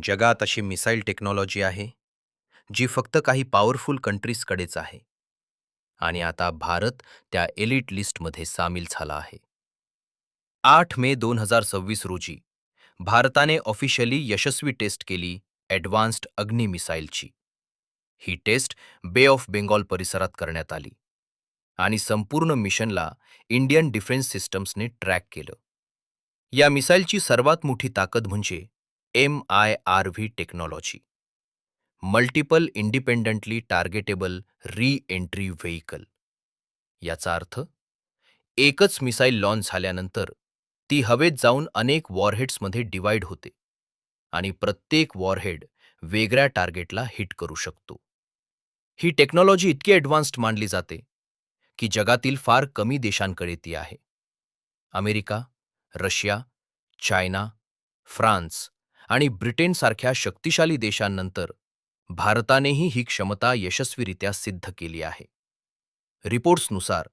जगात अशी missile technology आहे, जी फक्त काही पॉवरफुल कंट्रीजकडेच आहे आणि आता भारत त्या एलिट लिस्टमध्ये सामील झाला आहे. 8 मे 2026 रोजी भारताने ऑफिशियली यशस्वी टेस्ट केली ॲडव्हान्स्ड अग्नी मिसाईलची. ही टेस्ट बे ऑफ बेंगॉल परिसरात करण्यात आली आणि संपूर्ण मिशनला इंडियन डिफेन्स सिस्टम्सने ट्रॅक केलं. या मिसाईलची सर्वात मोठी ताकद म्हणजे MIRV technology, multiple independently targetable re entry vehicle. याचा अर्थ एकच मिसाईल लॉन्च झाल्यानंतर ती हवेत जाऊन अनेक वॉरहेड्समध्ये डिवाइड होते आणि प्रत्येक वॉरहेड वेगळ्या टार्गेटला हिट करू शकतो. ही टेक्नॉलॉजी इतकी ॲडव्हान्स्ड मानली जाते की जगातील फार कमी देशांकडे ती आहे. अमेरिका, रशिया, चायना, फ्रान्स आणि ब्रिटनसारख्या शक्तिशाली देशांनंतर भारतानेही ही क्षमता यशस्वीरित्या सिद्ध केली आहे. रिपोर्ट्सनुसार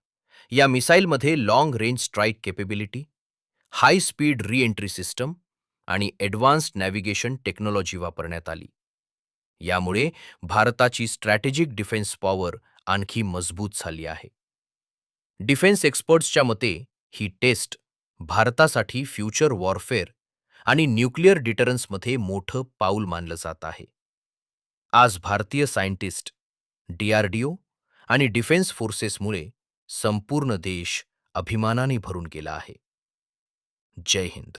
या मिसाईलमध्ये long range strike capability, high speed re entry system आणि ॲडव्हान्स्ड नॅव्हिगेशन टेक्नॉलॉजी वापरण्यात आली. यामुळे भारताची स्ट्रॅटेजिक डिफेन्स पॉवर आणखी मजबूत झाली आहे. डिफेन्स एक्सपर्ट्सच्या मते ही टेस्ट भारतासाठी फ्युचर वॉरफेअर आणि न्यूक्लिअर डिटरन्समध्ये मोठं पाऊल मानलं जात आहे. आज भारतीय सायंटिस्ट, DRDO आणि डिफेन्स फोर्सेसमुळे संपूर्ण देश अभिमानाने भरून गेला आहे. जय हिंद.